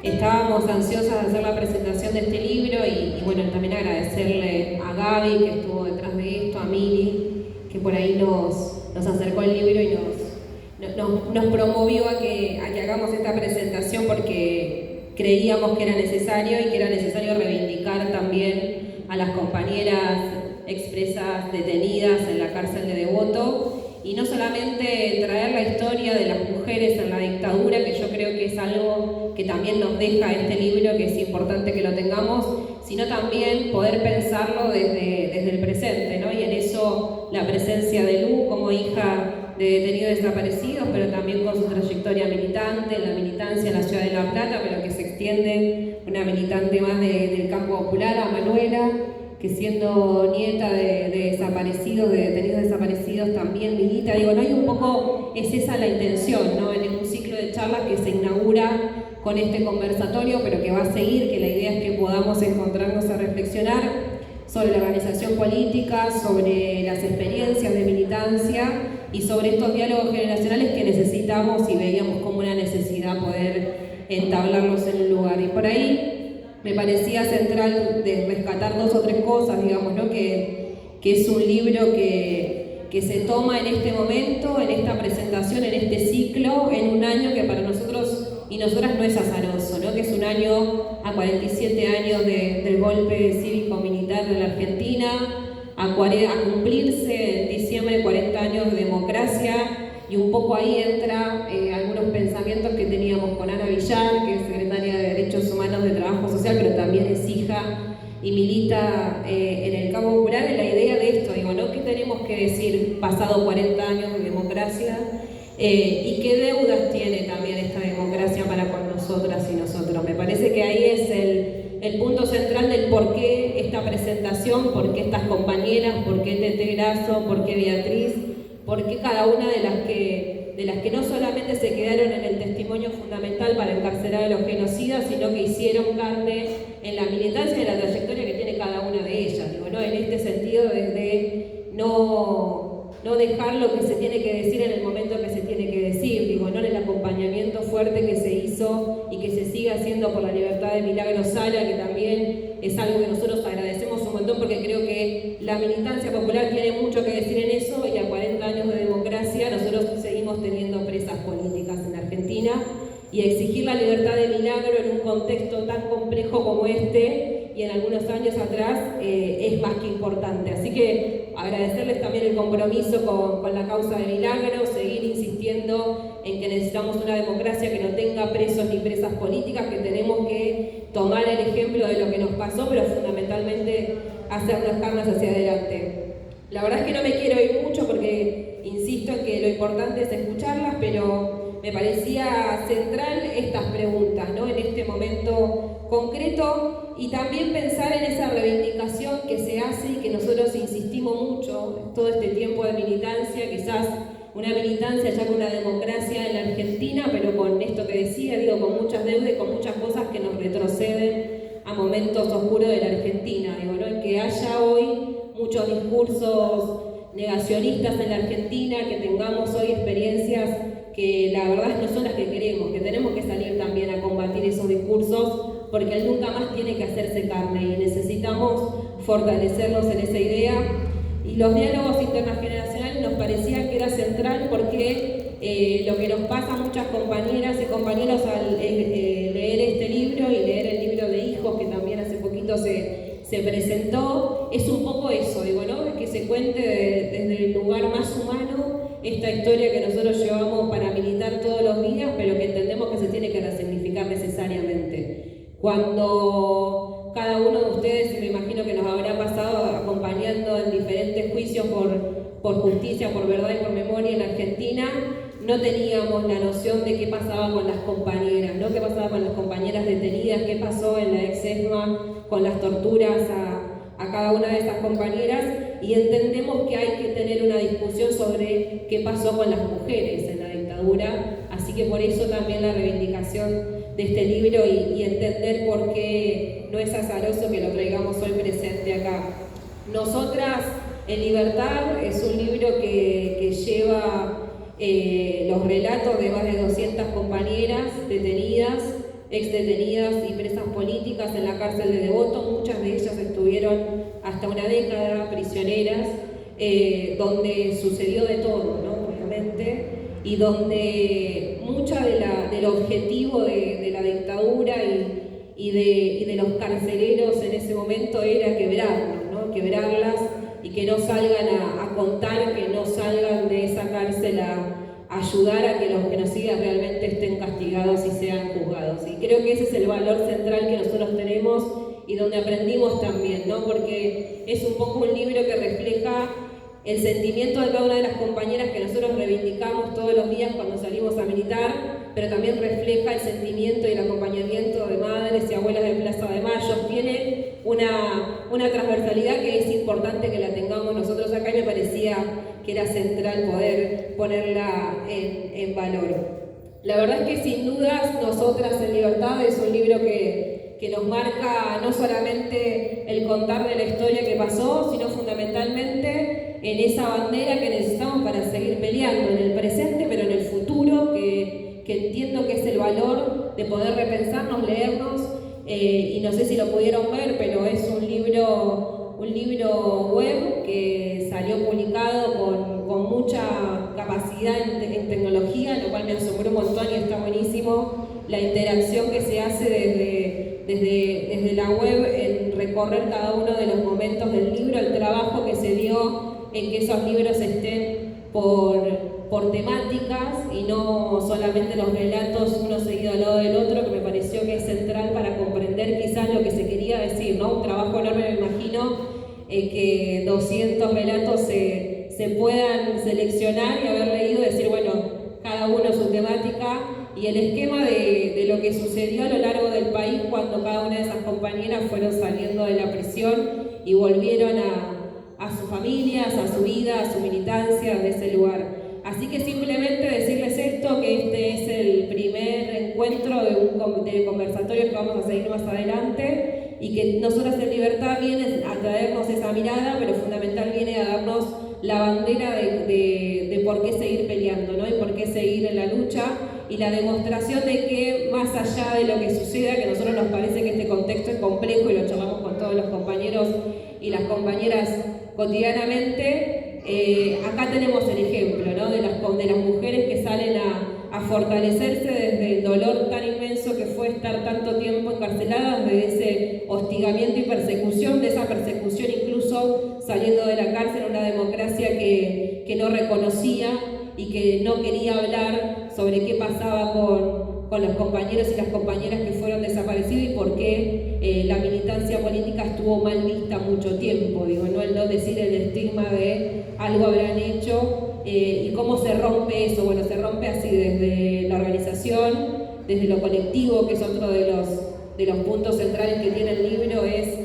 Estábamos ansiosas de hacer la presentación de este libro y bueno, también agradecerle a Gaby que estuvo detrás de esto, a Mili, que por ahí nos acercó el libro y nos promovió a que hagamos esta presentación porque creíamos que era necesario y que era necesario reivindicar también a las compañeras expresas detenidas en la cárcel de Devoto y no solamente traer la historia de las mujeres en la dictadura, que yo creo que es algo que también nos deja este libro, que es importante que lo tengamos, sino también poder pensarlo desde el presente, ¿no? Y en eso la presencia de Lu como hija de detenidos desaparecidos, pero también con su trayectoria militante, la militancia en la ciudad de La Plata, pero que se extiende una militante más del campo popular, a Manuela, que siendo nieta de desaparecidos, de detenidos desaparecidos, también milita. Digo, no hay un poco, es esa la intención, ¿no? En un ciclo de charlas que se inaugura con este conversatorio, pero que va a seguir, que la idea es que podamos encontrarnos a reflexionar sobre la organización política, sobre las experiencias de militancia y sobre estos diálogos generacionales que necesitamos y veíamos como una necesidad poder entablarlos en un lugar. Y por ahí me parecía central de rescatar dos o tres cosas, digamos, ¿no? Que es un libro que se toma en este momento, en esta presentación, en este ciclo, en un año que para nosotros y nosotras no es azaroso, ¿no? Que es un año a 47 años del golpe cívico-militar en la Argentina, a cumplirse en diciembre 40 años de democracia, y un poco ahí entra algunos pensamientos que teníamos con Ana Villar, que es secretaria de Derechos Humanos de Trabajo Social, pero también es hija y milita en el campo popular, en la idea de esto, digo, ¿no? ¿Qué tenemos que decir pasado 40 años de democracia? Y qué deudas tiene también esta democracia para con nosotras y nosotros. Me parece que ahí es el punto central del por qué esta presentación, por qué estas compañeras, por qué Tete Grasso, por qué Beatriz, por qué cada una de las que no solamente se quedaron en el testimonio fundamental para encarcelar a los genocidas, sino que hicieron carne en la militancia y en la trayectoria que tiene cada una de ellas. Digo, ¿no? En este sentido, desde no dejar lo que se tiene que decir en el momento que se tiene que decir, digo, ¿no? En el acompañamiento fuerte que se hizo y que se sigue haciendo por la libertad de Milagro Sala, que también es algo que nosotros agradecemos un montón porque creo que la militancia popular tiene mucho que decir en eso y a 40 años de democracia nosotros seguimos teniendo presas políticas en Argentina y exigir la libertad de Milagro en un contexto tan complejo como este y en algunos años atrás es más que importante. Así que agradecerles también el compromiso con la causa de Milagro, seguir insistiendo en que necesitamos una democracia que no tenga presos ni presas políticas, que tenemos que tomar el ejemplo de lo que nos pasó, pero fundamentalmente hacernos cargas hacia adelante. La verdad es que no me quiero ir mucho porque insisto en que lo importante es escucharlas, pero me parecía central estas preguntas, ¿no? En este momento concreto y también pensar en esa reivindicación que se hace y que nosotros insistimos mucho todo este tiempo de militancia, quizás una militancia ya con una democracia en la Argentina, pero con esto que decía, digo, con muchas deudas y con muchas cosas que nos retroceden a momentos oscuros de la Argentina, digo, ¿no? En que haya hoy muchos discursos negacionistas en la Argentina, que tengamos hoy experiencias que la verdad no son las que queremos, que tenemos que salir también a combatir esos discursos, porque él nunca más tiene que hacerse carne y necesitamos fortalecernos en esa idea. Y los diálogos intergeneracionales nos parecía que era central porque lo que nos pasa a muchas compañeras y compañeros al leer este libro y leer el libro de Hijos, que también hace poquito se presentó, es un poco eso, digo, ¿no? De que se cuente desde el lugar más humano esta historia que nosotros llevamos para militar todos los días, pero que entendemos que se tiene que resignificar necesariamente. Cuando cada uno de ustedes, y me imagino que nos habrá pasado acompañando en diferentes juicios por justicia, por verdad y por memoria en Argentina, no teníamos la noción de qué pasaba con las compañeras, ¿no? Qué pasaba con las compañeras detenidas, qué pasó en la ex-ESMA con las torturas a cada una de esas compañeras, y entendemos que hay que tener una discusión sobre qué pasó con las mujeres en la dictadura, así que por eso también la reivindicación de este libro y entender por qué no es azaroso que lo traigamos hoy presente acá. Nosotras en Libertad es un libro que lleva los relatos de más de 200 compañeras detenidas exdetenidas y presas políticas en la cárcel de Devoto. Muchas de ellas estuvieron hasta una década prisioneras, donde sucedió de todo, ¿no? Obviamente, y donde mucha del objetivo de la dictadura y de los carceleros en ese momento era quebrarnos, ¿no? Quebrarlas y que no salgan a contar, que no salgan de esa cárcel a ayudar a que los genocidas realmente estén castigados y sean juzgados. Y creo que ese es el valor central que nosotros tenemos y donde aprendimos también, ¿no? Porque es un poco un libro que refleja el sentimiento de cada una de las compañeras que nosotros reivindicamos todos los días cuando salimos a militar, pero también refleja el sentimiento y el acompañamiento de madres y abuelas de Plaza de Mayo. Tiene una transversalidad que es importante que la tengamos nosotros acá y me parecía que era central poder ponerla en valor. La verdad es que sin dudas Nosotras en Libertad es un libro que nos marca no solamente el contar de la historia que pasó, sino fundamentalmente en esa bandera que necesitamos para seguir peleando en el presente, pero en el futuro, que entiendo que es el valor de poder repensarnos, leernos, y no sé si lo pudieron ver, pero es un libro web que salió publicado con mucha capacidad en tecnología, lo cual me asombró un montón y está buenísimo la interacción que se hace desde la web en recorrer cada uno de los momentos del libro, el trabajo que se dio en que esos libros estén por temáticas y no solamente los relatos uno seguido al lado del otro, que me pareció que es central para comprender quizás lo que se quería decir, ¿no? Un trabajo enorme, me imagino, que 200 relatos se puedan seleccionar y haber leído y decir, bueno, cada uno su temática y el esquema de lo que sucedió a lo largo del país cuando cada una de esas compañeras fueron saliendo de la prisión y volvieron a sus familias, a su vida, a su militancia de ese lugar. Así que simplemente decirles esto, que este es el primer encuentro de conversatorio que vamos a seguir más adelante y que Nosotras en Libertad viene a traernos esa mirada, pero fundamental viene a darnos la bandera de por qué seguir peleando, ¿no? Y por qué seguir en la lucha y la demostración de que más allá de lo que suceda, que a nosotros nos parece que este contexto es complejo y lo charlamos con todos los compañeros y las compañeras cotidianamente, acá tenemos el ejemplo, ¿no? de las mujeres que salen a fortalecerse desde el dolor tan inmenso que fue estar tanto tiempo encarceladas, de ese hostigamiento y persecución, de esa persecución incluso saliendo de la cárcel, una democracia que no reconocía y que no quería hablar sobre qué pasaba con los compañeros y las compañeras que fueron desaparecidos y por qué la militancia política estuvo mal vista mucho tiempo, digo, no el no decir el estigma de algo habrán hecho, y cómo se rompe eso. Bueno, se rompe así desde la organización, desde lo colectivo, que es otro de los puntos centrales que tiene el libro, es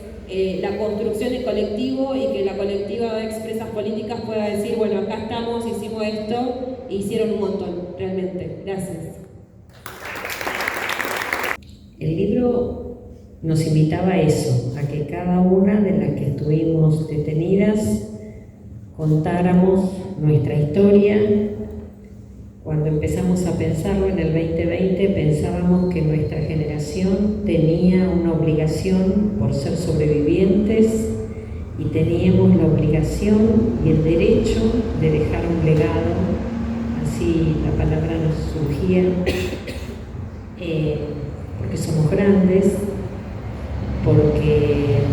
la construcción en colectivo y que la colectiva de expresas políticas pueda decir, bueno, acá estamos, hicimos esto, e hicieron un montón, realmente. Gracias. El libro nos invitaba a eso, a que cada una de las que estuvimos detenidas contáramos nuestra historia. Cuando empezamos a pensarlo en el 2020, pensábamos que nuestra generación tenía una obligación por ser sobrevivientes y teníamos la obligación y el derecho de dejar un legado, así la palabra nos surgía, porque somos grandes, porque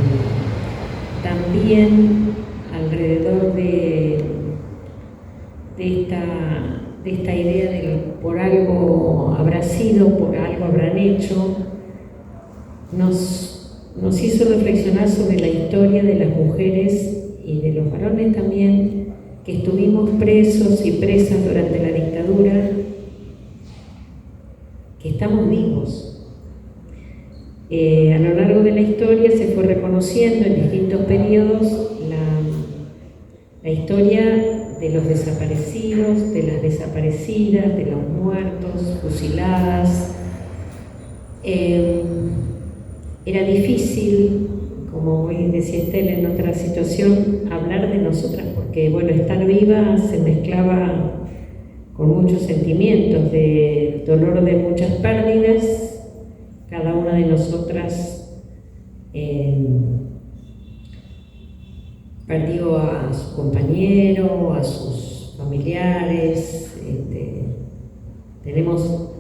también alrededor de esta idea de por algo habrá sido, por algo habrán hecho, nos hizo reflexionar sobre la historia de las mujeres y de los varones también, que estuvimos presos y presas durante la dictadura, que estamos vivos. A lo largo de la historia se fue reconociendo en distintos periodos la historia de los desaparecidos, de las desaparecidas, de los muertos, fusiladas. Era difícil, como hoy decía Estela en otra situación, hablar de nosotras, porque bueno, estar viva se mezclaba con muchos sentimientos, de dolor de muchas pérdidas, cada una de nosotras perdió a su compañero, a sus familiares, tenemos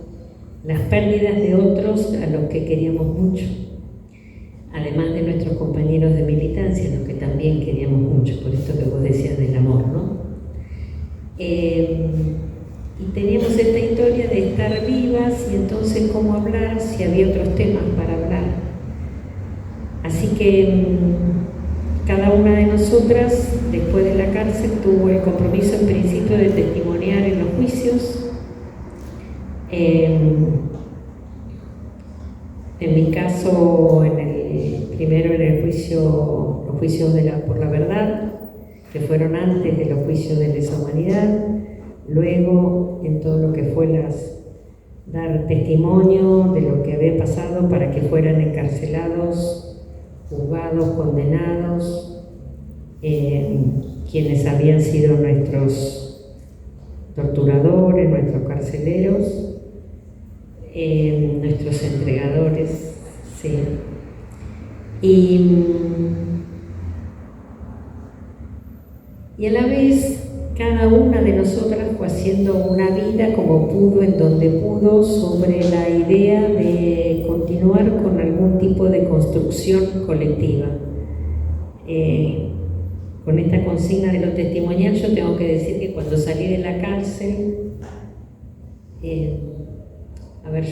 las pérdidas de otros a los que queríamos mucho, además de nuestros compañeros de militancia, a los que también queríamos mucho, por esto que vos decías del amor, ¿no? Y teníamos esta historia de estar vivas y entonces cómo hablar si había otros temas para hablar. Así que cada una de nosotras, después de la cárcel, tuvo el compromiso en principio de testimoniar en los juicios. En mi caso, primero en el juicio, los juicios por la verdad, que fueron antes de los juicios de lesa humanidad, luego en todo lo que fue dar testimonio de lo que había pasado para que fueran encarcelados, juzgados, condenados, quienes habían sido nuestros torturadores, nuestros carceleros, nuestros entregadores, sí. Y a la vez cada una de nosotras fue haciendo una vida como pudo, en donde pudo, sobre la idea de continuar con algún tipo de construcción colectiva. Con esta consigna de lo testimonial, yo tengo que decir que cuando salí de la cárcel,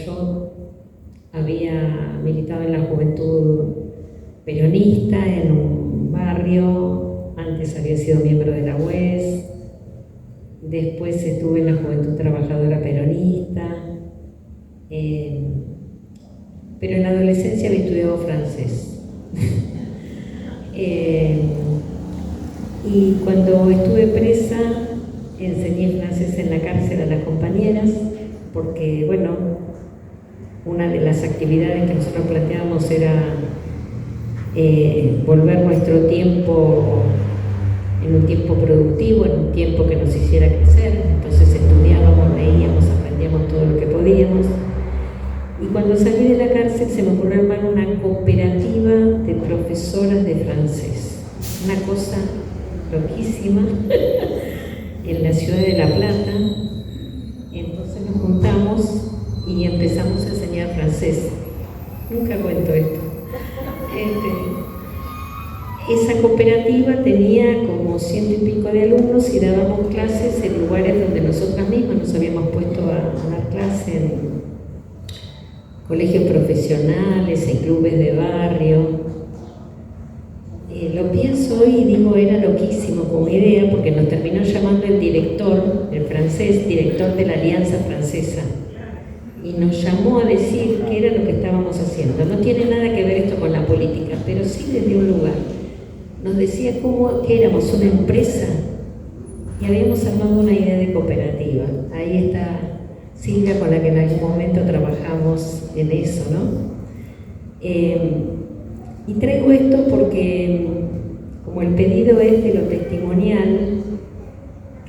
yo había militado en la juventud peronista en un barrio, antes había sido miembro de la UES, después estuve en la Juventud Trabajadora Peronista, pero en la adolescencia había estudiado francés. Y cuando estuve presa, enseñé francés en la cárcel a las compañeras, porque, una de las actividades que nosotros planteábamos era volver nuestro tiempo en un tiempo productivo, en un tiempo que nos hiciera crecer. Entonces estudiábamos, leíamos, aprendíamos todo lo que podíamos. Y cuando salí de la cárcel se me ocurrió armar una cooperativa de profesoras de francés. Una cosa loquísima en la ciudad de La Plata. Entonces nos juntamos y empezamos a enseñar francés. Nunca cuento esto. Esa cooperativa tenía como 100 y pico de alumnos y dábamos clases en lugares donde nosotras mismas nos habíamos puesto a dar clases, en colegios profesionales, en clubes de barrio. Lo pienso hoy y digo, era loquísimo como idea, porque nos terminó llamando el director, el francés, director de la Alianza Francesa, y nos llamó a decir qué era lo que estábamos haciendo. No tiene nada que ver esto con la política, pero sí desde un lugar. Nos decía que éramos una empresa y habíamos armado una idea de cooperativa. Ahí está Silvia, con la que en algún momento trabajamos en eso, ¿no? Y traigo esto porque, como el pedido es de lo testimonial,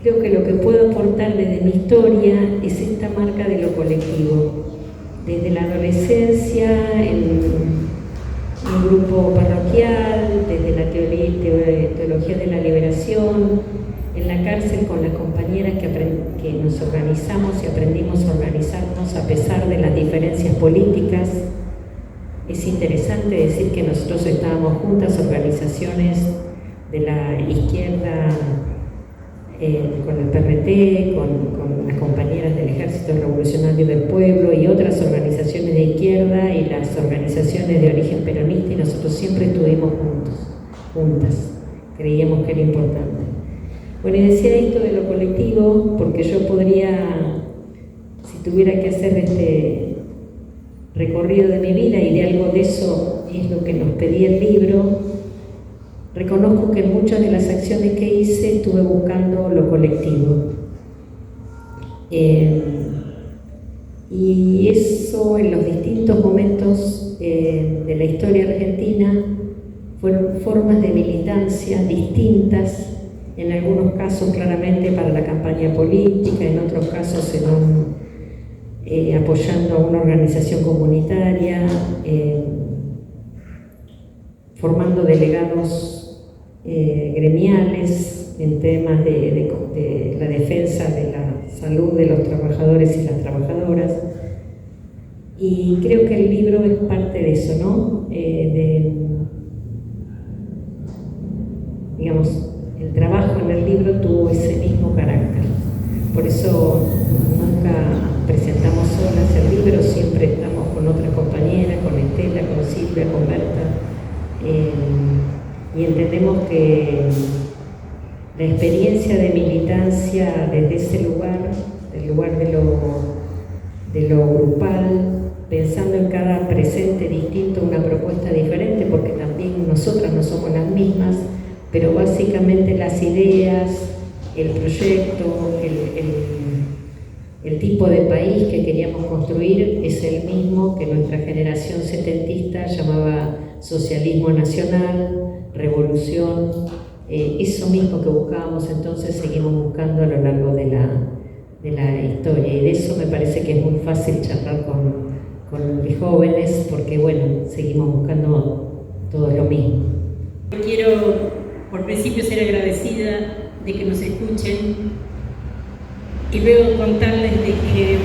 creo que lo que puedo aportar desde mi historia es esta marca de lo colectivo. Desde la adolescencia, en un grupo parroquial, desde la teología de la liberación, en la cárcel con las compañeras que nos organizamos y aprendimos a organizarnos a pesar de las diferencias políticas. Es interesante decir que nosotros estábamos juntas, organizaciones de la izquierda, con el PRT, con las compañeras del Ejército Revolucionario del Pueblo y otras organizaciones de izquierda y las organizaciones de origen peronista, y nosotros siempre estuvimos juntas, creíamos que era importante. Bueno, y decía esto de lo colectivo porque yo podría, si tuviera que hacer este recorrido de mi vida, y de algo de eso es lo que nos pedía el libro, reconozco que en muchas de las acciones que hice estuve buscando lo colectivo. Y eso en los distintos momentos de la historia argentina fueron formas de militancia distintas, en algunos casos claramente para la campaña política, en otros casos apoyando a una organización comunitaria, formando delegados gremiales en temas de la defensa de la salud de los trabajadores y las trabajadoras. Y creo que el libro es parte de eso, ¿no? Digamos, el trabajo en el libro tuvo ese mismo carácter. Por eso nunca presentamos solas el libro, siempre estamos con otras compañeras, con Estela, con Silvia, con Berta. Y entendemos que la experiencia de militancia desde ese lugar, del lugar de lo grupal, pensando en cada presente distinto, una propuesta diferente, porque también nosotras no somos las mismas, pero básicamente las ideas, el proyecto, el tipo de país que queríamos construir es el mismo que nuestra generación setentista llamaba socialismo nacional, revolución, eso mismo que buscábamos, entonces seguimos buscando a lo largo de la historia, y de eso me parece que es muy fácil charlar con los jóvenes, porque bueno, seguimos buscando todo lo mismo. Quiero por principio ser agradecida de que nos escuchen y luego contarles de que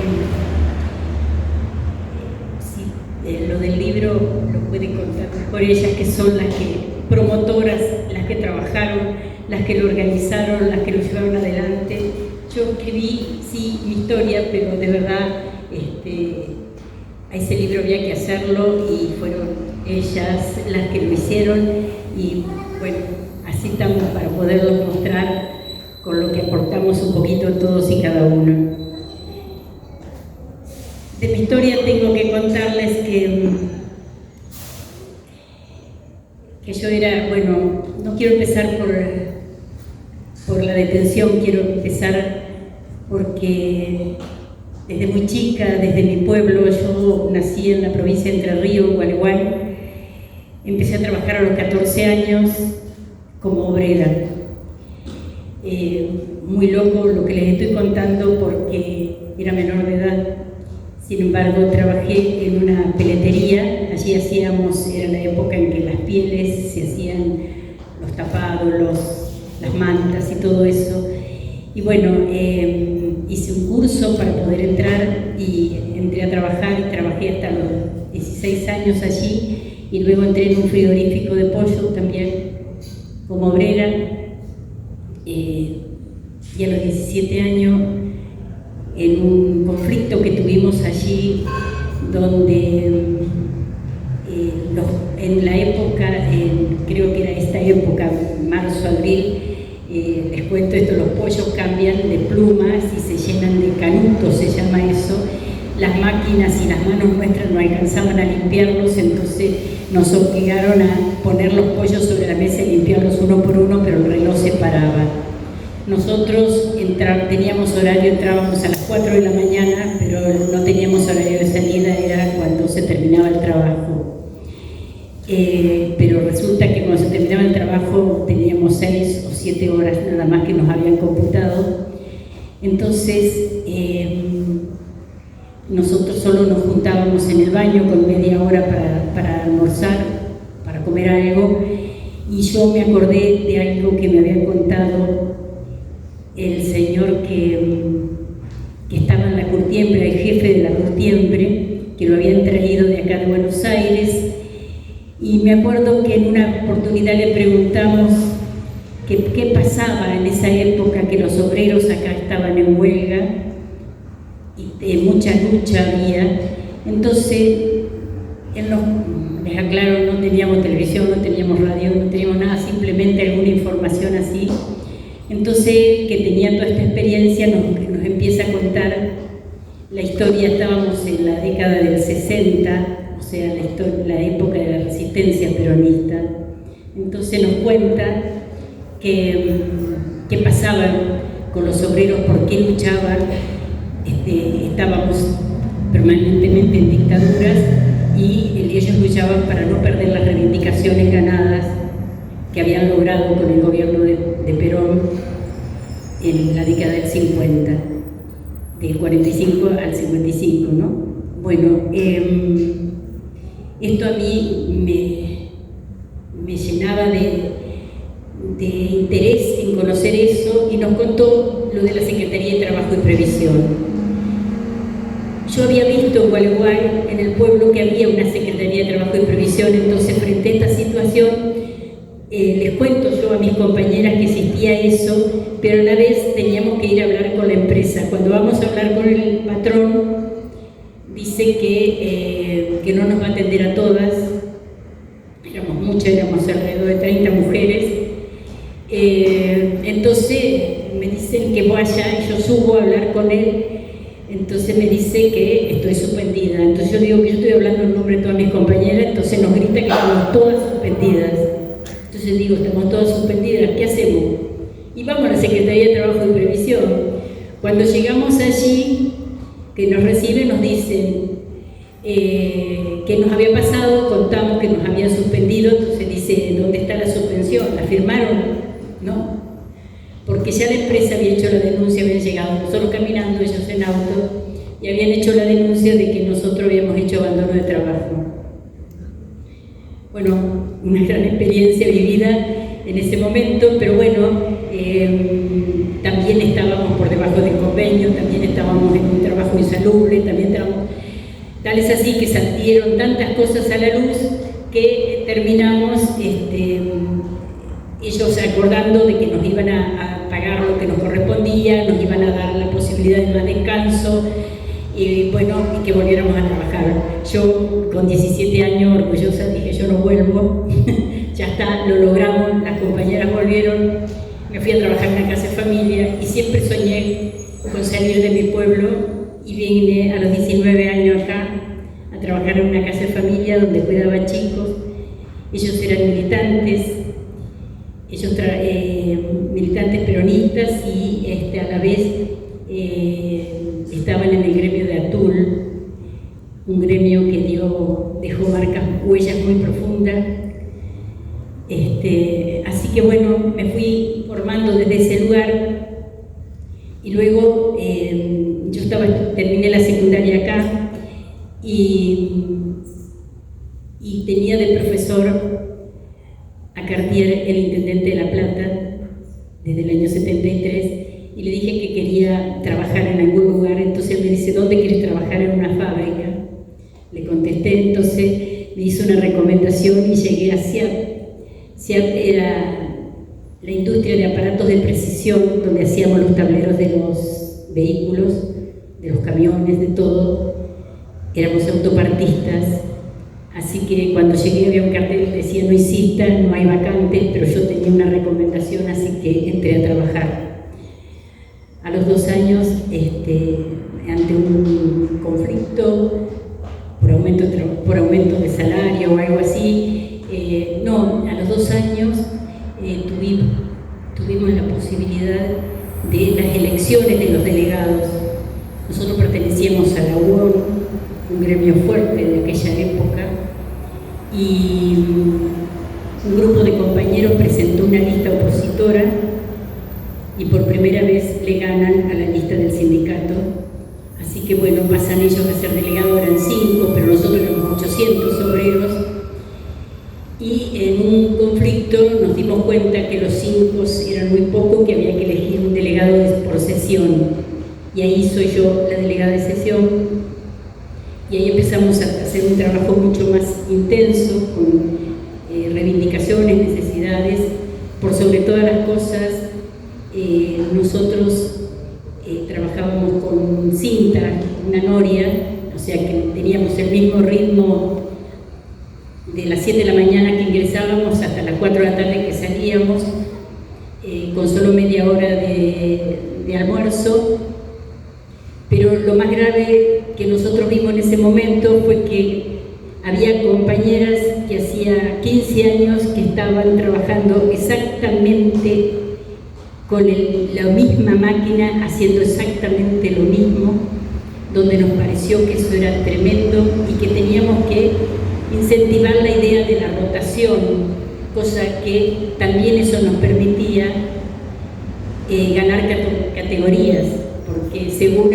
lo del libro lo pueden contar por ellas, que son las que promotoras, las que trabajaron, las que lo organizaron, las que lo llevaron adelante. Yo escribí, sí, mi historia, pero de verdad a ese libro había que hacerlo y fueron ellas las que lo hicieron, y bueno, así estamos para poderlo mostrar con lo que aportamos un poquito todos y cada uno. De mi historia tengo que contarles que yo era, bueno, no quiero empezar por la detención, quiero empezar porque desde muy chica, desde mi pueblo, yo nací en la provincia de Entre Ríos, Gualeguay, empecé a trabajar a los 14 años como obrera. Muy loco lo que les estoy contando porque era menor de edad. Sin embargo, trabajé en una peletería, allí hacíamos, era la época en que las pieles se hacían, los tapados, las mantas y todo eso. Y bueno, hice un curso para poder entrar y entré a trabajar y trabajé hasta los 16 años allí, y luego entré en un frigorífico de pollo también como obrera, y a los 17 años en un conflicto que tuvimos allí, donde en la época, creo que era esta época, marzo, abril, les cuento esto, los pollos cambian de plumas y se llenan de canutos, se llama eso. Las máquinas y las manos nuestras no alcanzaban a limpiarlos, entonces nos obligaron a poner los pollos sobre la mesa y limpiarlos uno por uno, pero el reloj se paraba. Nosotros teníamos horario, entrábamos a las 4 de la mañana, pero no teníamos horario de salida, era cuando se terminaba el trabajo. Pero resulta que cuando se terminaba el trabajo teníamos 6 o 7 horas nada más que nos habían computado. Entonces nosotros solo nos juntábamos en el baño con media hora para almorzar, para comer algo, y yo me acordé de algo que me había contado el señor que estaba en la curtiembre, el jefe de la curtiembre, que lo habían traído de acá de Buenos Aires, y me acuerdo que en una oportunidad le preguntamos qué pasaba en esa época, que los obreros acá estaban en huelga y mucha lucha había. Entonces les aclaro, no teníamos televisión, no teníamos radio, no teníamos nada, simplemente alguna información así. Entonces, que tenía toda esta experiencia, nos empieza a contar la historia. Estábamos en la década del 60, o sea, la época de la resistencia peronista. Entonces nos cuenta qué pasaba con los obreros, por qué luchaban. Estábamos permanentemente en dictaduras y ellos luchaban para no perder las reivindicaciones ganadas que habían logrado con el gobierno de Perón en la década del 50. del 45 al 55, ¿no? Bueno, esto a mí me llenaba de interés en conocer eso, y nos contó lo de la Secretaría de Trabajo y Previsión. Yo había visto en Gualeguay, en el pueblo, que había una Secretaría de Trabajo y Previsión, entonces frente a esta situación les cuento yo a mis compañeras que existía eso, pero a la vez teníamos que ir a hablar con la empresa. Cuando vamos a hablar con el patrón, dice que no nos va a atender a todas, éramos muchas, éramos alrededor de 30 mujeres, entonces me dicen que vaya, y yo subo a hablar con él. Entonces me dice que estoy suspendida. Entonces yo digo que yo estoy hablando en nombre de todas mis compañeras, entonces nos grita que estamos todas suspendidas. Entonces digo, estamos todas suspendidas, ¿qué hacemos? Y vamos a la Secretaría de Trabajo y Previsión. Cuando llegamos allí, que nos reciben, nos dicen qué nos había pasado, contamos que nos habían suspendido, entonces dice, ¿dónde está la suspensión? ¿La firmaron? No. Porque ya la empresa había hecho la denuncia, habían llegado nosotros caminando, ellos en auto, y habían hecho la denuncia de que nosotros habíamos hecho abandono de trabajo. Bueno, una gran experiencia vivida en ese momento, pero bueno, también estábamos por debajo del convenio, también estábamos en un trabajo insalubre, también estábamos... Tal es así que salieron tantas cosas a la luz que terminamos ellos acordando de que nos iban a pagar lo que nos correspondía, nos iban a dar la posibilidad de más descanso, y bueno, y que volviéramos a trabajar. Yo con 17 años orgullosa dije, yo no vuelvo, ya está, lo logramos, las compañeras volvieron, me fui a trabajar en una casa de familia y siempre soñé con salir de mi pueblo, y vine a los 19 años acá a trabajar en una casa de familia donde cuidaba chicos. Ellos eran militantes, militantes peronistas, y a la vez estaban en el gremio de Atul, un gremio que dejó marcas, huellas muy profundas. Así que bueno, me fui formando desde ese lugar, y luego terminé la secundaria acá, y tenía de profesor a Cartier, el intendente de La Plata, desde el año 73, y le dije que quería trabajar en algún lugar. Entonces él me dice, ¿dónde quieres trabajar? En una fábrica. Le contesté, entonces me hizo una recomendación y llegué a SIAP. SIAP era la industria de aparatos de precisión, donde hacíamos los tableros de los vehículos, de los camiones, de todo. Éramos autopartistas. Así que cuando llegué había un cartel que decía, no insista, no hay vacantes, pero yo tenía una recomendación, así que entré a trabajar. A los 2 años, ante un conflicto por aumento de salario o algo así, a los 2 años tuvimos la posibilidad de las elecciones de los delegados. Nosotros pertenecíamos a la UON, un gremio fuerte de aquella época, y un grupo de compañeros presentó una lista opositora, y por primera vez le ganan a la lista del sindicato. Así que bueno, pasan ellos a ser delegados, eran 5, pero nosotros éramos 800 obreros, y en un conflicto nos dimos cuenta que los 5 eran muy pocos, que había que elegir un delegado por sesión, y ahí soy yo la delegada de sesión. Y ahí empezamos a hacer un trabajo mucho más intenso, con reivindicaciones, necesidades. Por sobre todas las cosas, nosotros trabajábamos con cinta, una noria, o sea que teníamos el mismo ritmo de las 7 de la mañana que ingresábamos hasta las 4 de la tarde que salíamos, con solo media hora de almuerzo. Pero lo más grave que nosotros vimos en ese momento fue que había compañeras que hacía 15 años que estaban trabajando exactamente con la misma máquina, haciendo exactamente lo mismo, donde nos pareció que eso era tremendo y que teníamos que incentivar la idea de la rotación, cosa que también eso nos permitía ganar categorías, porque según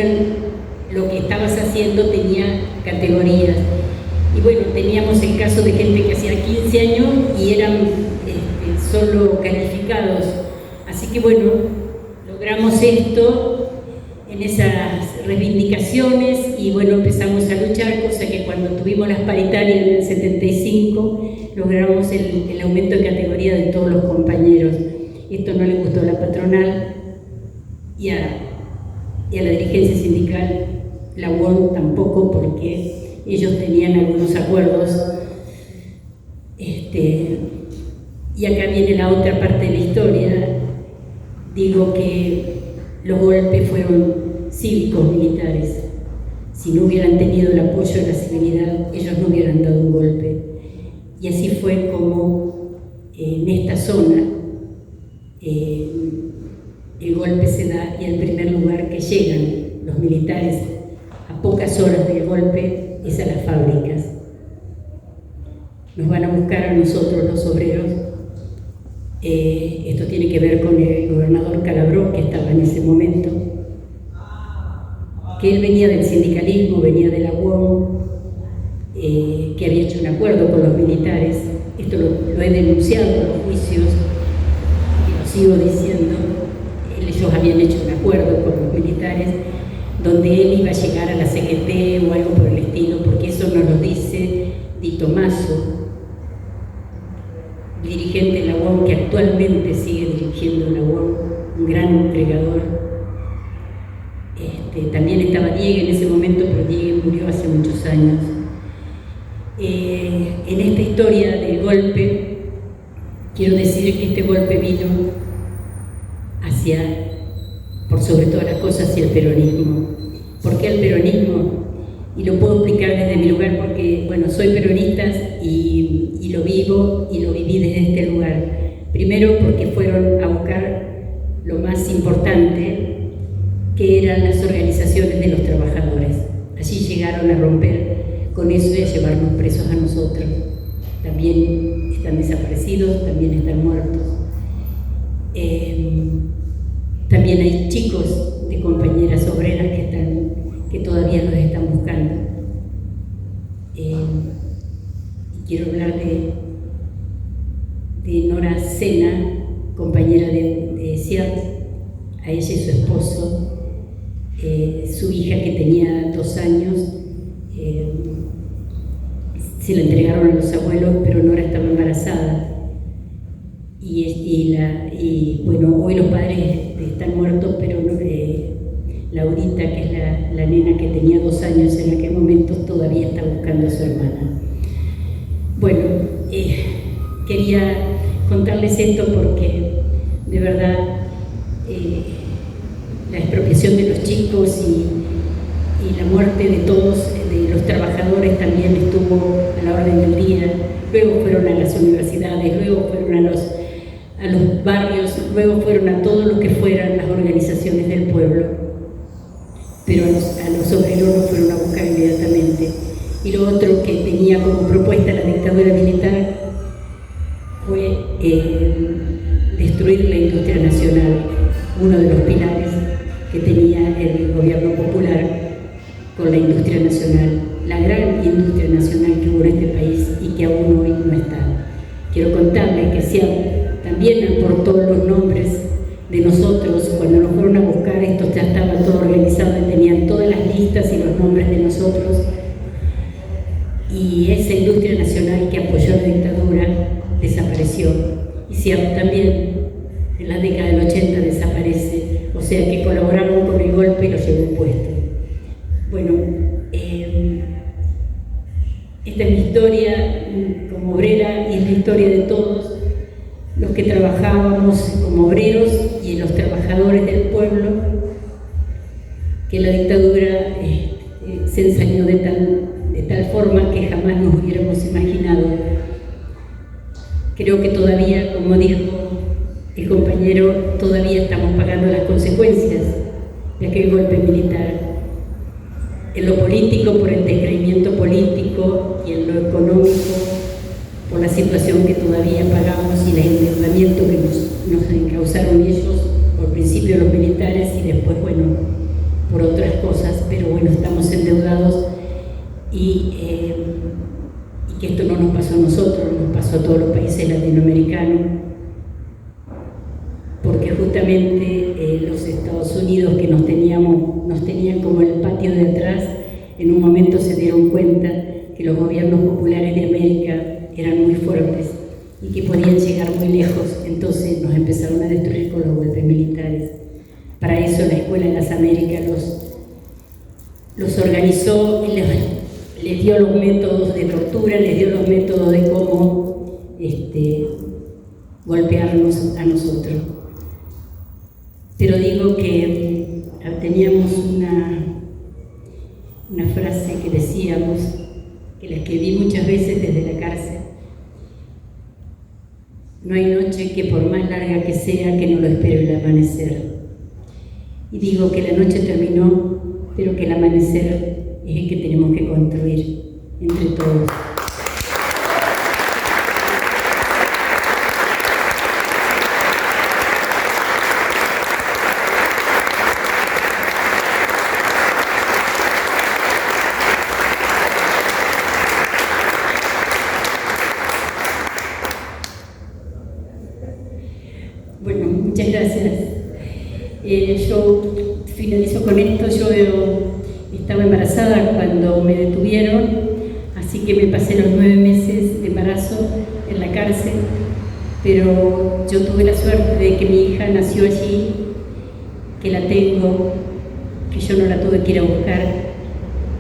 lo que estabas haciendo tenía categorías. Y bueno, teníamos el caso de gente que hacía 15 años y eran solo calificados. Así que bueno, logramos esto en esas reivindicaciones y bueno, empezamos a luchar, cosa que cuando tuvimos las paritarias en el 75 logramos el aumento de categoría de todos los compañeros. Esto no le gustó a la patronal y a la dirigencia sindical, la UON tampoco, porque ellos tenían algunos acuerdos. Y acá viene la otra parte de la historia. Digo que los golpes fueron cívicos militares. Si no hubieran tenido el apoyo de la civilidad, ellos no hubieran dado un golpe. Y así fue como en esta zona el golpe se da, y el primer lugar que llegan los militares a pocas horas del golpe es a las fábricas. Nos van a buscar a nosotros los obreros. Esto tiene que ver con el gobernador Calabró, que estaba en ese momento, que él venía del sindicalismo, venía de la UOM, que había hecho un acuerdo con los militares. Esto lo he denunciado en los juicios y lo sigo diciendo. Ellos habían hecho un acuerdo con los militares donde él iba a llegar a la CGT o algo por el estilo, porque eso nos lo dice Di Tomaso, dirigente de la UOM, que actualmente sigue dirigiendo la UOM, un gran entregador. También estaba Diego en ese momento, pero Diego murió hace muchos años. En esta historia del golpe, quiero decir que este golpe vino por sobre todas las cosas, hacia el peronismo. ¿Por qué el peronismo? Y lo puedo explicar desde mi lugar porque, bueno, soy peronista y lo vivo y lo viví desde este lugar. Primero porque fueron a buscar lo más importante, que eran las organizaciones de los trabajadores. Allí llegaron a romper con eso y a llevarnos presos a nosotros. También están desaparecidos, también están muertos. También hay chicos de compañeras obreras que todavía los están buscando. Y quiero hablar de Nora Sena, compañera de Ciad, a ella y su esposo, su hija que tenía 2 años, se la entregaron a los abuelos, pero Nora estaba embarazada. Y bueno, hoy los padres están muertos, pero Laurita, que es la nena que tenía 2 años en aquel momento, todavía está buscando a su hermana. Bueno, quería contarles esto porque de verdad la expropiación de los chicos y la muerte de todos, de los trabajadores, también estuvo a la orden del día. Luego fueron a las universidades, luego fueron a los barrios, luego fueron a todo lo que fueran las organizaciones del pueblo, pero a los obreros los fueron a buscar inmediatamente. Y lo otro que tenía como propuesta la dictadura militar fue destruir la industria nacional, uno de los pilares que tenía el gobierno popular con la industria nacional, la gran industria nacional que hubo en este país y que aún hoy no está. Quiero contarles que Ciad también aportó los nombres de nosotros. Cuando nos fueron a buscar, esto ya estaba todo organizado y tenían todas las listas y los nombres de nosotros. Y esa industria nacional que apoyó la dictadura desapareció. Y Ciad también en la década del 80 desaparece. O sea que colaboraron con el golpe y lo llevó puesto. Bueno, esta es mi historia como obrera y es la historia de todos los que trabajábamos como obreros y los trabajadores del pueblo, que la dictadura se ensañó de tal forma que jamás nos hubiéramos imaginado. Creo que todavía, como dijo el compañero, todavía estamos pagando las consecuencias de aquel golpe militar. En lo político, por el descreimiento político, y en lo económico, por la situación que todavía pagamos y el endeudamiento que nos encausaron ellos, por principio los militares y después, bueno, por otras cosas, pero bueno, estamos endeudados y que esto no nos pasó a nosotros, nos pasó a todos los países latinoamericanos, porque justamente los Estados Unidos, que nos tenían como el patio de atrás, en un momento se dieron cuenta que los gobiernos populares de América eran muy fuertes y que podían llegar muy lejos, entonces nos empezaron a destruir con los golpes militares. Para eso la Escuela de las Américas los organizó y les dio los métodos de tortura, les dio los métodos de cómo golpearnos a nosotros. Pero digo que teníamos una frase que decíamos, que la escribí muchas veces desde la cárcel: no hay noche que por más larga que sea que no lo espere el amanecer. Y digo que la noche terminó, pero que el amanecer es el que tenemos que construir entre todos. Bueno, muchas gracias. Yo finalizo con esto. Yo estaba embarazada cuando me detuvieron, así que me pasé los 9 meses de embarazo en la cárcel, pero yo tuve la suerte de que mi hija nació allí, que la tengo, que yo no la tuve que ir a buscar,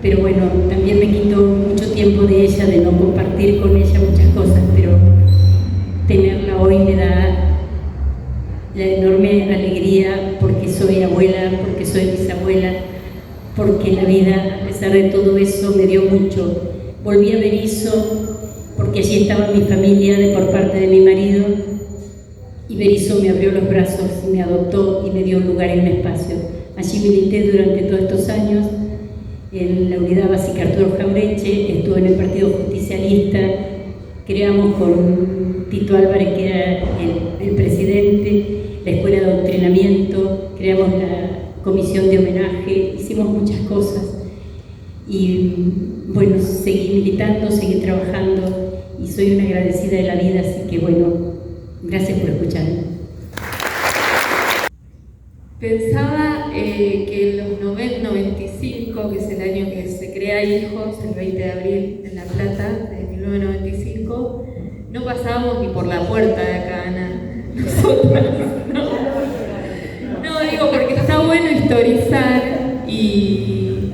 pero bueno, también me quitó mucho tiempo de ella, de no compartir con ella muchas cosas, pero tenerla hoy me da la enorme alegría, porque soy abuela, porque soy bisabuela, porque la vida, a pesar de todo eso, me dio mucho. Volví a Berisso, porque allí estaba mi familia por parte de mi marido, y Berisso me abrió los brazos, me adoptó y me dio un lugar y un espacio. Allí milité durante todos estos años en la Unidad Básica Arturo Jauretche, estuve en el Partido Justicialista, creamos con Tito Álvarez, que era el presidente, la Escuela de Adoctrinamiento, creamos la Comisión de Homenaje, hicimos muchas cosas y bueno, seguí militando, seguí trabajando y soy una agradecida de la vida, así que bueno, gracias por escucharme. Pensaba que en los 95, que es el año que se crea Hijos, el 20 de abril en La Plata, de 1995, no pasábamos ni por la puerta de acá, Ana, nosotras, ¿no? No, digo, porque está bueno historizar y,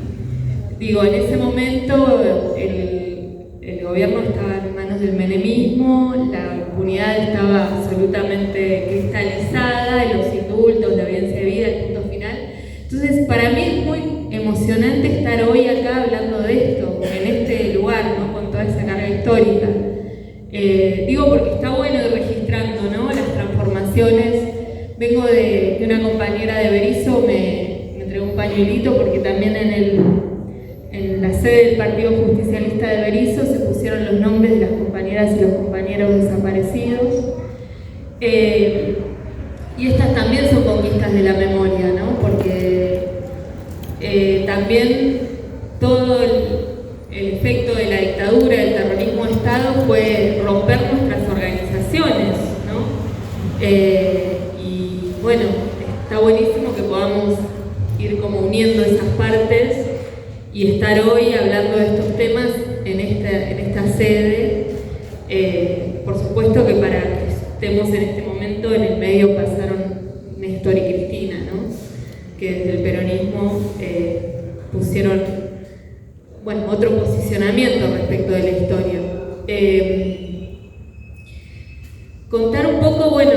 digo, en ese momento el gobierno estaba en manos del menemismo, la impunidad estaba absolutamente cristalizada, los indultos, la audiencia de vida, el punto final. Entonces, para mí es muy emocionante estar hoy acá hablando de esto, en este lugar, ¿no? Con toda esa carga histórica. Digo porque está bueno ir registrando, ¿no? Las transformaciones. Vengo de una compañera de Berisso, me entregó un pañuelito porque también en la sede del Partido Justicialista de Berisso se pusieron los nombres de las compañeras y los compañeros desaparecidos. Y estas también son conquistas de la memoria, ¿no? Porque también todo el efecto de la dictadura, del terrorismo de Estado fue romper nuestras organizaciones, ¿no? Y bueno, está buenísimo que podamos ir como uniendo esas partes y estar hoy hablando de estos temas en esta sede. Por supuesto que para que estemos en este momento, en el medio pasaron Néstor y Cristina, ¿no? Que desde el peronismo pusieron, bueno, otro posicionamiento respecto de la historia. Contar un poco, bueno,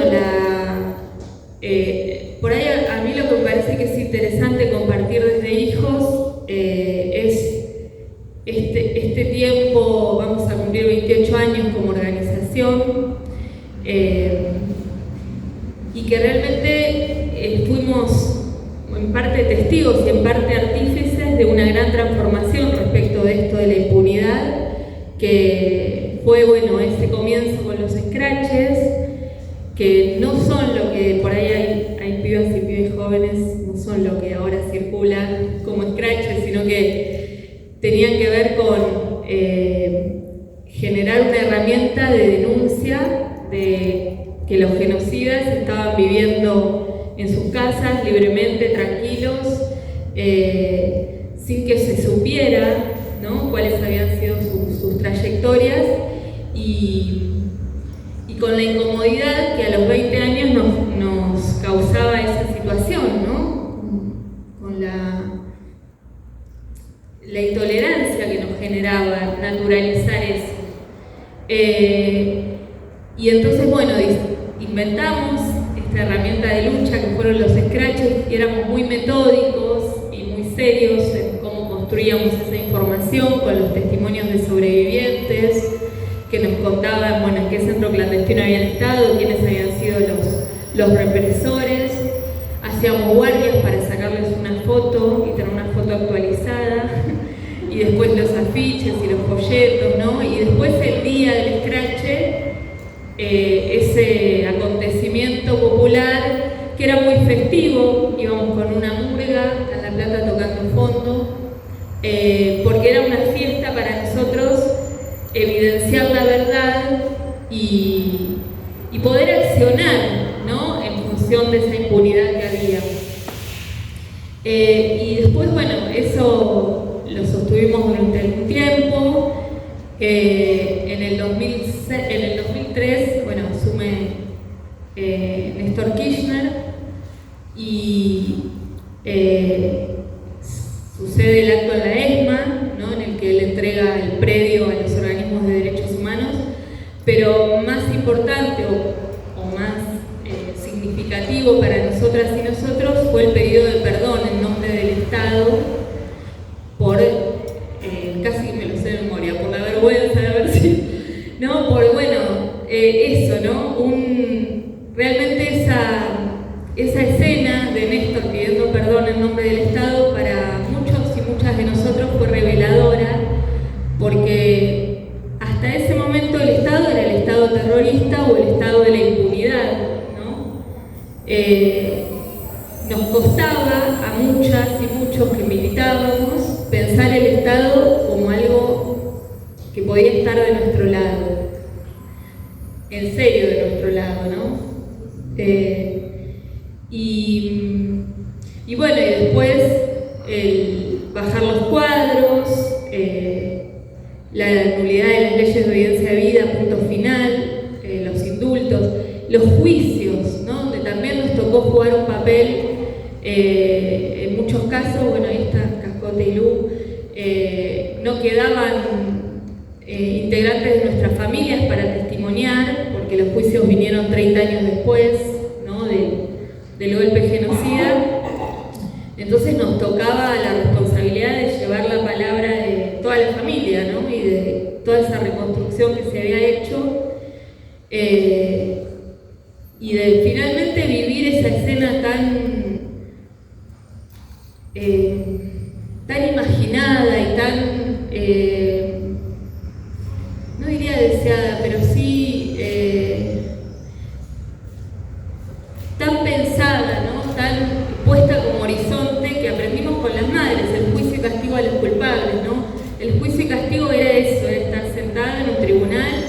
por ahí a mí lo que me parece que es interesante compartir desde Hijos es este tiempo. Vamos a cumplir 28 años como organización y que realmente fuimos en parte testigos y en parte artífices de una gran transformación respecto de esto de la impunidad, que fue, bueno, ese comienzo con los scratches, que no son lo que por ahí hay pibas y pibes jóvenes, no son lo que ahora circula como scratches, sino que tenían que ver con generar una herramienta de denuncia de que los genocidas estaban viviendo en sus casas libremente, tranquilos, sin que se supiera, ¿no?, cuáles habían sido sus trayectorias, y con la incomodidad que a los 20 años nos causaba esa situación, ¿no?, con la intolerancia que nos generaba naturalizar eso. Y entonces, bueno, inventamos esta herramienta de lucha que fueron los scratches, y éramos muy metódicos y muy serios en cómo construíamos esa información con los testimonios de sobrevivientes que nos contaban, bueno, en qué centro clandestino habían estado, quiénes habían sido los represores. Hacíamos guardias para sacarles una foto y tener una foto actualizada, y después los afiches y los folletos, ¿no? Y después el día del scratch, ese acontecimiento popular que era muy festivo, íbamos con una murga a La Plata tocando fondo, porque era una fiesta para nosotros evidenciar la verdad y poder accionar, ¿no?, en función de esa impunidad que había. Y después, bueno, eso lo sostuvimos durante algún tiempo. En el 2003, bueno, asume Néstor Kirchner, y sucede el acto en la ESMA, ¿no?, en el que él entrega el predio a los organismos de derechos humanos, pero más importante o más significativo para nosotras y nosotros fue el pedido de perdón en nombre del Estado por, casi me lo sé de memoria, por la vergüenza de haber sido, ¿no?, por, bueno, eso, ¿no?, realmente esa escena de Néstor pidiendo perdón en nombre del Estado para muchos y muchas de nosotros fue reveladora, porque hasta ese momento el Estado era el Estado terrorista o el Estado de la impunidad, ¿no? Nos costaba a muchas y muchos que militábamos pensar el Estado como algo que podía estar de nuestro lado, en serio de nuestro lado, ¿no? Y bueno, y después el bajar los cuadros, la nulidad de las leyes de obediencia de vida, punto final, los indultos, los juicios, ¿no?, donde también nos tocó jugar un papel, en muchos casos, bueno, ahí está Cascote y Lu, no quedaban integrantes de nuestras familias para testimoniar, porque los juicios vinieron 30 años después, ¿no?, del golpe genocida. Entonces nos tocaba la responsabilidad de llevar la palabra de toda la familia, ¿no?, y de toda esa reconstrucción que se había hecho, y de finalmente vivir esa escena tan imaginada y tan, no diría deseada, pero sí tan pensada, ¿no?, tan puesta como horizonte, que aprendimos con las madres, el juicio y castigo a los culpables, ¿no? El juicio y castigo era eso, era estar sentada en un tribunal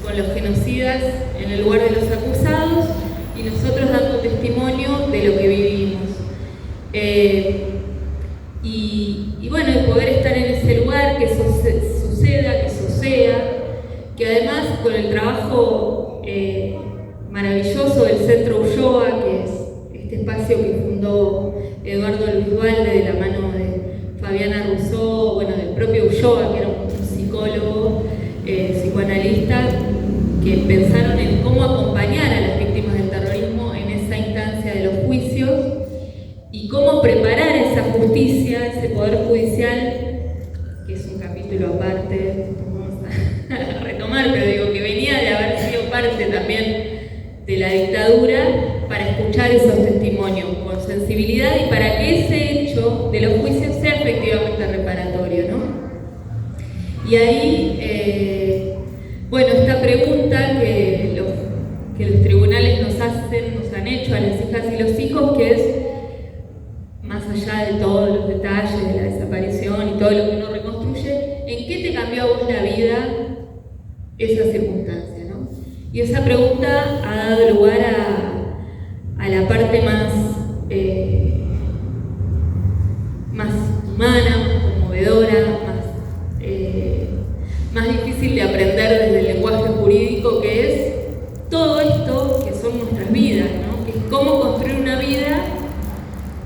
con los genocidas en el lugar de los acusados y nosotros dando testimonio de lo que vivimos. Y bueno, el poder estar en ese lugar, que eso suceda, que eso sea, que además con el trabajo maravilloso del Centro Ulloa, que es este espacio que fundó Eduardo Luis Dualde de la mano de Fabiana Rousseau, bueno, del propio Ulloa, que era un psicólogo, psicoanalista, que pensaron en cómo acompañar a las víctimas del terrorismo en esa instancia de los juicios y cómo preparar esa justicia, ese poder judicial, que es un capítulo aparte, vamos a retomar, pero digo que venía de haber sido parte también de la dictadura, para escuchar esos testimonios con sensibilidad y para que ese hecho de los juicios sea efectivamente reparatorio, ¿no? Y ahí, bueno, esta pregunta que los tribunales nos han hecho a las hijas y los hijos, que es esa circunstancia, ¿no? Y esa pregunta ha dado lugar a la parte más humana, más conmovedora, más difícil de aprender desde el lenguaje jurídico, que es todo esto que son nuestras vidas, ¿no? Que es cómo construir una vida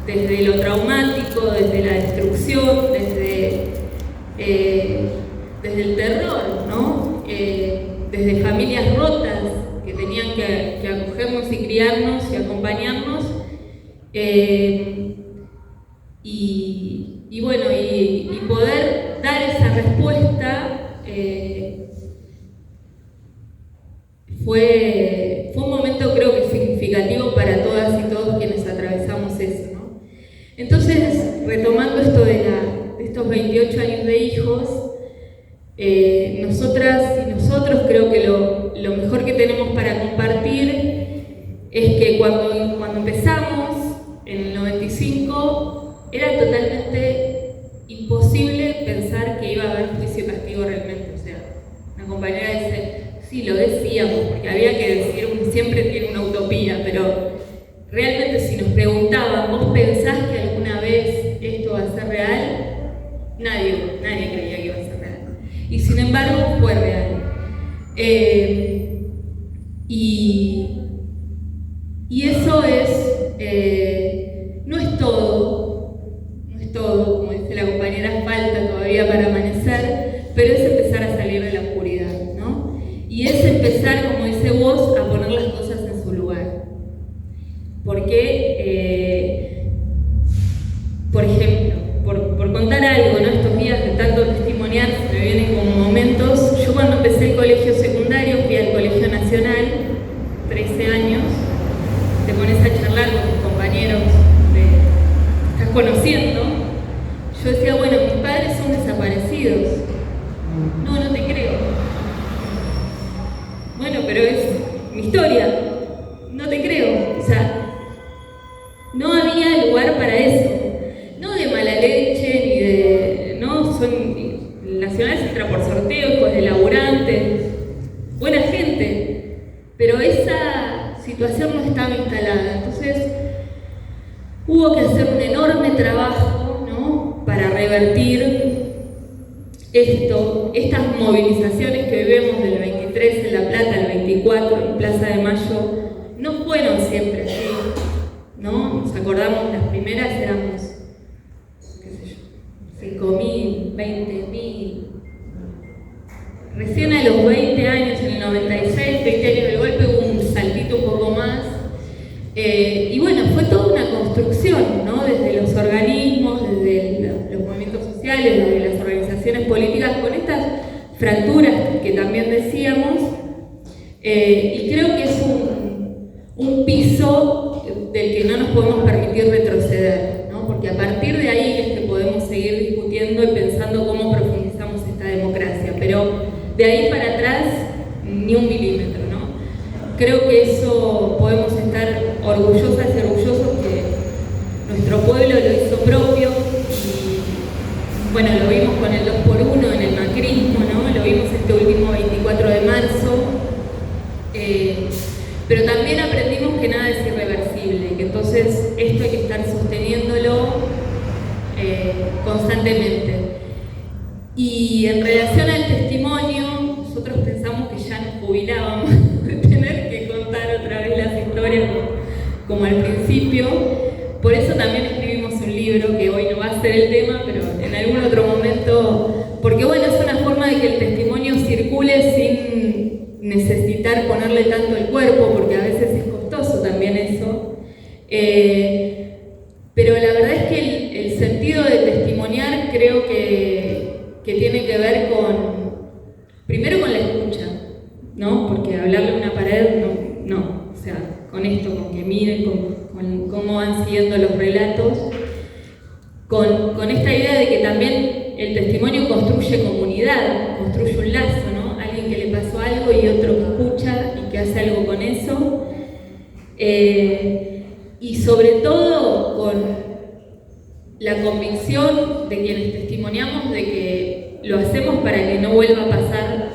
desde lo traumático, desde la destrucción, desde el terror, ¿no? Desde familias rotas que tenían que acogernos y criarnos y acompañarnos, y bueno, y poder dar esa respuesta fue un momento, creo que significativo para todas y todos quienes atravesamos eso, ¿no? Entonces, retomando esto de estos 28 años de hijos, nosotras y nosotros creo que lo mejor que tenemos para compartir es que cuando empezamos en el 95 era totalmente imposible pensar que iba a haber juicio y castigo realmente. O sea, una compañera dice, sí, lo decíamos, porque había que decir, uno siempre tiene una utopía, pero realmente si nos preguntaban, ¿vos pensás que alguna vez esto va a ser real? Nadie creía que iba a ser real. Y sin embargo fue real. Y eso no es todo, como dice la compañera, falta todavía para amanecer, pero es empezar a salir de la oscuridad, ¿no? Y es empezar, como dice vos, a poner las cosas en su lugar. Porque, por ejemplo, por contar algo, ¿no? Estos días de tanto testimoniar se me vienen como momentos. Yo cuando empecé el colegio secundario fui al Colegio Nacional, 13 años, te pones a charlar con tus compañeros, estás conociendo. Yo decía, bueno, mis padres son desaparecidos. No te creo. Bueno, pero es mi historia. No te creo. O sea, no había lugar para eso. No de mala leche, ni de... No, el Nacional se entra por sorteo, hijos de laburantes, buena gente. Pero esa situación no estaba instalada. Entonces, hubo que hacer un enorme trabajo, ¿no? Para revertir estas movilizaciones que vivimos del 23 en La Plata, el 24 en Plaza de Mayo, no fueron siempre así, ¿no? Nos acordamos, las primeras éramos, qué sé yo, 5.000, 20.000. Recién a los 20 años, en el 96, 20 años del golpe, hubo un saltito un poco más. Y bueno, fue toda una construcción, ¿no? Desde los organismos, desde los movimientos sociales, desde las organizaciones políticas, con estas fracturas que también decíamos. Y creo que es un piso del que no nos podemos permitir retroceder, ¿no? Porque a partir de ahí es que podemos seguir discutiendo y pensando cómo profundizamos esta democracia. Pero de ahí para atrás, ni un milímetro, ¿no? Creo que eso podemos estar orgullosas y orgullosos que nuestro pueblo lo hizo propio y bueno, lo vimos con el 2x1 en el macrismo, ¿no? Lo vimos este último 24 de marzo, pero también aprendimos que nada es irreversible y que entonces esto hay que estar sosteniéndolo constantemente. Y en relación al testimonio, nosotros pensamos que ya nos jubilábamos de tener que contar otra vez las historias como al principio. Por eso también escribimos un libro que hoy no va a ser el tema, pero en algún otro momento, porque bueno, es una forma de que el testimonio circule sin necesitar ponerle tanto el cuerpo, porque a veces es costoso también eso. Pero la verdad es que el sentido de testimoniar creo que tiene que ver primero con la escucha, ¿no? Porque hablarle a una pared, no. O sea, con esto, con que miren, con cómo van siguiendo los relatos, con esta idea de que también el testimonio construye comunidad, construye un lazo, ¿no? Alguien que le pasó algo y otro que escucha y que hace algo con eso. Y sobre todo con la convicción de quienes testimoniamos de que lo hacemos para que no vuelva a pasar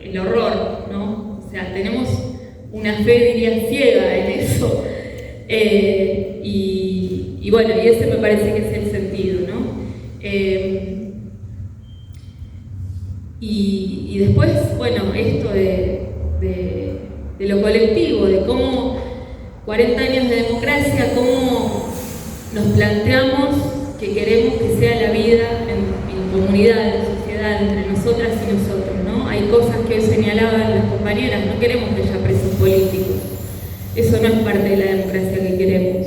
el horror, ¿no? O sea, tenemos una fe, diría, ciega en eso. Y bueno, y ese me parece que es el sentido, ¿no? Y después, bueno, esto de lo colectivo, de cómo 40 años de democracia, cómo nos planteamos que queremos que sea la vida en comunidad, en sociedad, entre nosotras y nosotros, ¿no? Hay cosas que hoy señalaban las compañeras, no queremos que haya presos políticos. Eso no es parte de la democracia que queremos.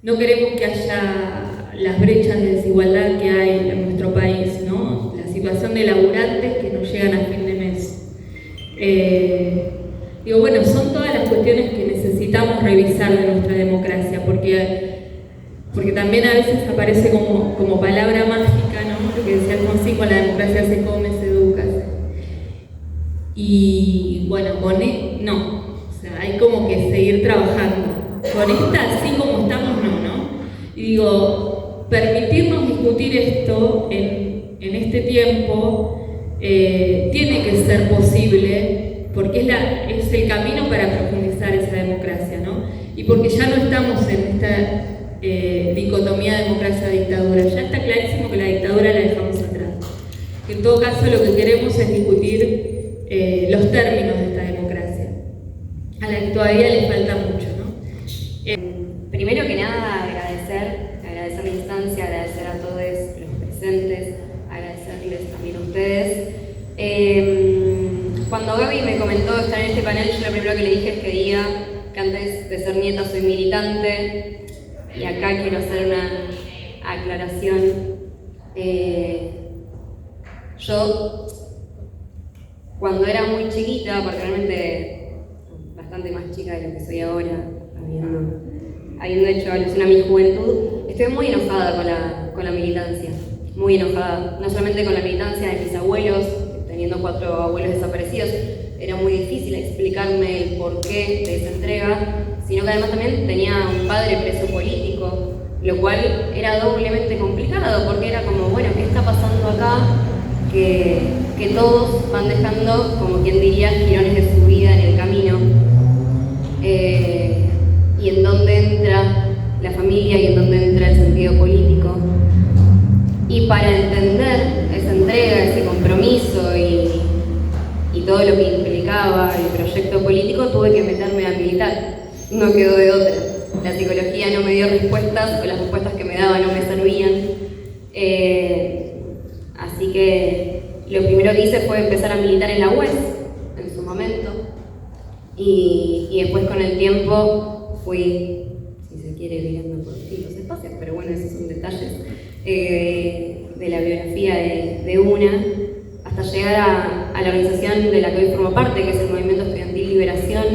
No queremos que haya las brechas de desigualdad que hay en nuestro país, ¿no? La situación de laburantes que no llegan a fin de mes. Digo, bueno, son todas las cuestiones que necesitamos revisar de nuestra democracia, porque también a veces aparece como palabra mágica, ¿no? Lo que decía Alfonsín, con la democracia se come, se educa. Y bueno, no. O sea, hay como que seguir trabajando. Con esta, así como estamos, no. Y digo, permitirnos discutir esto en este tiempo tiene que ser posible, porque es el camino para profundizar esa democracia, ¿no? Y porque ya no estamos en esta dicotomía democracia-dictadura. Ya está clarísimo que la dictadura la dejamos atrás. Que en todo caso lo que queremos es discutir los términos de esta democracia, a la que todavía le falta mucho, ¿no? Primero que nada, agradecer la instancia, agradecer a todos los presentes, agradecerles también a ustedes. Cuando Gaby me comentó estar en este panel, yo lo primero que le dije es que diga que antes de ser nieta soy militante, y acá quiero hacer una aclaración. Yo, cuando era muy chiquita, particularmente bastante más chica de lo que soy ahora, habiendo hecho alusión a mi juventud, estoy muy enojada con la militancia, muy enojada, no solamente con la militancia de mis abuelos, teniendo 4 abuelos desaparecidos, era muy difícil explicarme el porqué de esa entrega, sino que además también tenía un padre preso político, lo cual era doblemente complicado, porque era como, bueno, ¿qué está pasando acá? Que todos van dejando, como quien diría, girones de su vida en el camino, y en dónde entra la familia y en dónde entra el sentido político. Y para entender esa entrega, ese compromiso y todo lo que implicaba el proyecto político, tuve que meterme a militar. No quedó de otra. La psicología no me dio respuestas, o las respuestas que me daba no me servían. Así que lo primero que hice fue empezar a militar en la UES, en su momento. Y después con el tiempo fui, si se quiere, viviendo por distintos espacios, pero bueno, esos son detalles de la biografía de una, hasta llegar a la organización de la que hoy formo parte, que es el Movimiento Estudiantil Liberación,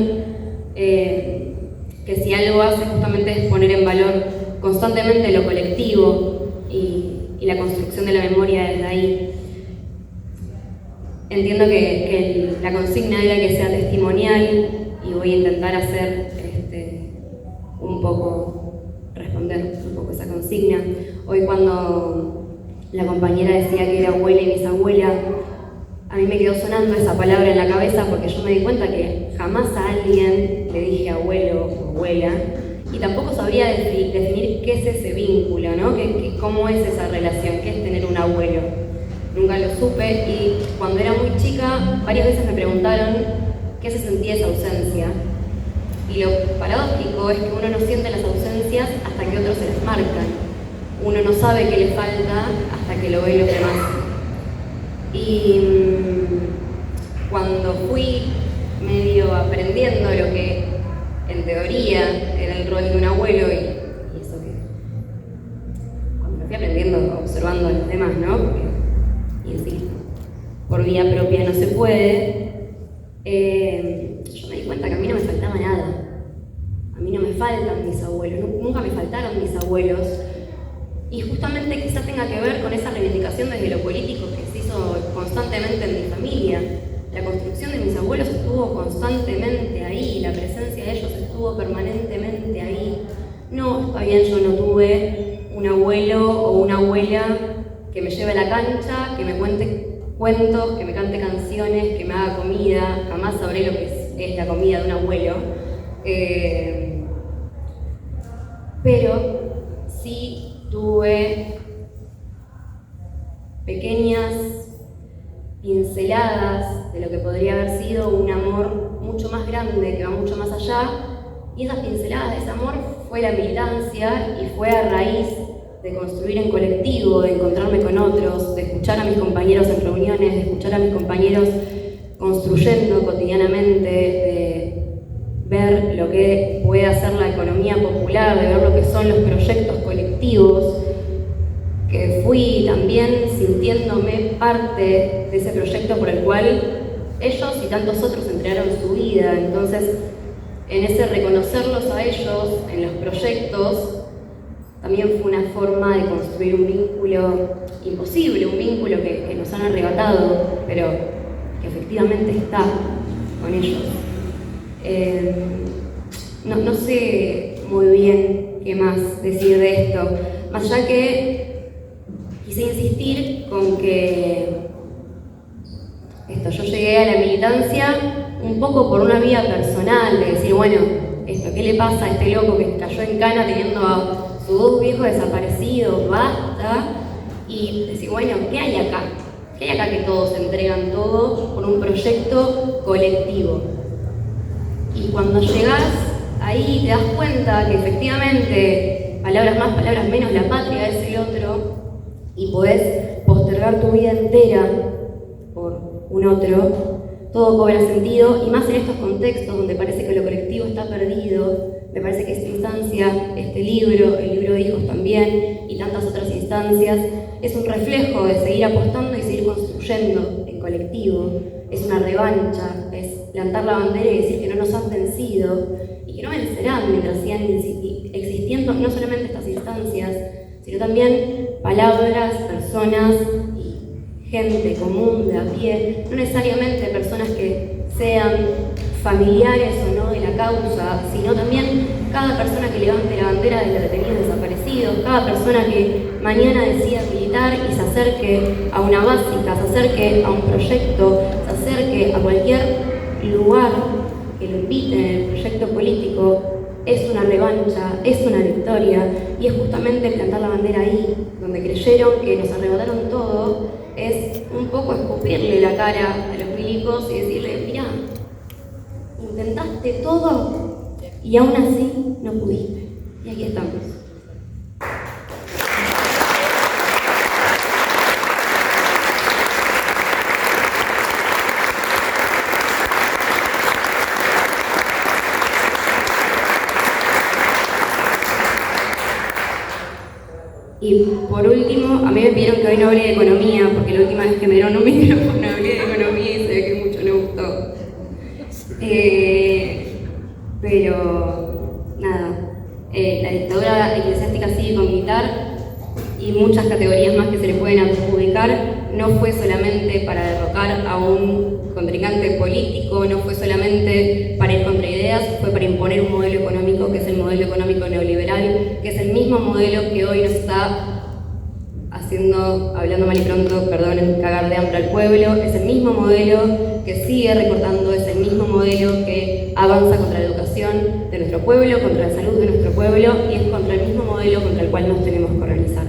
que si algo hace justamente es poner en valor constantemente lo colectivo y la construcción de la memoria desde ahí. Entiendo que la consigna era que sea testimonial y voy a intentar hacer responder un poco esa consigna. Hoy cuando la compañera decía que era abuela y bisabuela, a mí me quedó sonando esa palabra en la cabeza porque yo me di cuenta que jamás a alguien le dije abuelo o abuela y tampoco sabría definir qué es ese vínculo, ¿no? ¿Cómo es esa relación? ¿Qué es tener un abuelo? Nunca lo supe y cuando era muy chica varias veces me preguntaron qué se sentía esa ausencia. Y lo paradójico es que uno no siente las ausencias hasta que otros se las marcan. Uno no sabe qué le falta hasta que lo ven los demás. Y cuando fui medio aprendiendo lo que en teoría era el rol de un abuelo y eso que cuando lo fui aprendiendo, observando a los demás, ¿no? Porque, insisto, por vía propia no se puede, yo me di cuenta que a mí no me faltaba nada. A mí no me faltan mis abuelos, nunca me faltaron mis abuelos. Y justamente quizás tenga que ver con esa reivindicación desde lo político que se hizo constantemente en mi familia. La construcción de mis abuelos estuvo constantemente ahí, la presencia de ellos estuvo permanentemente ahí. No, está bien, yo no tuve un abuelo o una abuela que me lleve a la cancha, que me cuente cuentos, que me cante canciones, que me haga comida. Jamás sabré lo que es la comida de un abuelo. Pero sí tuve pequeñas pinceladas de lo que podría haber sido un amor mucho más grande, que va mucho más allá, y esas pinceladas de ese amor fue la militancia y fue a raíz de construir en colectivo, de encontrarme con otros, de escuchar a mis compañeros en reuniones, de escuchar a mis compañeros construyendo cotidianamente, de ver lo que puede hacer la economía popular, de ver lo que son los proyectos colectivos, que fui también sintiéndome parte de ese proyecto por el cual ellos y tantos otros entregaron su vida. Entonces, en ese reconocerlos a ellos, en los proyectos, también fue una forma de construir un vínculo imposible, un vínculo que nos han arrebatado, pero que efectivamente está con ellos. No sé muy bien qué más decir de esto, más allá que quise insistir con que yo llegué a la militancia un poco por una vía personal, de decir, bueno, ¿qué le pasa a este loco que cayó en cana teniendo a sus dos viejos desaparecidos? Basta. Y decir, bueno, ¿qué hay acá? ¿Qué hay acá que todos se entregan todo por un proyecto colectivo? Y cuando llegás ahí te das cuenta que efectivamente, palabras más, palabras menos, la patria es el otro, y podés postergar tu vida entera por un otro, todo cobra sentido, y más en estos contextos donde parece que lo colectivo está perdido. Me parece que esta instancia, este libro, el libro de hijos también, y tantas otras instancias, es un reflejo de seguir apostando y seguir construyendo en colectivo. Es una revancha, es levantar la bandera y decir que no nos han vencido, y que no vencerán mientras sigan existiendo no solamente estas instancias, sino también palabras, personas y gente común de a pie, no necesariamente personas que sean familiares o no de la causa, sino también cada persona que levante la bandera de los detenidos desaparecidos, cada persona que mañana decida militar y se acerque a una básica, se acerque a un proyecto, se acerque a cualquier lugar que lo invite en el proyecto político, es una revancha, es una victoria, y es justamente plantar la bandera ahí, donde creyeron que nos arrebataron todo, es un poco escupirle la cara a los milicos y decirle, mirá, intentaste todo y aún así no pudiste. Y aquí estamos. Y por último, a mí me pidieron que hoy no hable de economía, porque la última vez que me dieron un micrófono hablé de economía y se ve que mucho le gustó. Pero nada, la dictadura eclesiástica cívico-militar y muchas categorías más que se le pueden adjudicar no fue solamente para derrocar a un contrincante político, no fue solamente para ir contra ideas, fue para imponer un modelo económico que es el modelo económico neoliberal, que es el mismo modelo que hoy nos está haciendo, hablando mal y pronto, perdonen, cagar de hambre al pueblo, es el mismo modelo que sigue recortando, es el mismo modelo que avanza contra la educación de nuestro pueblo, contra la salud de nuestro pueblo, y es contra el mismo modelo contra el cual nos tenemos que organizar.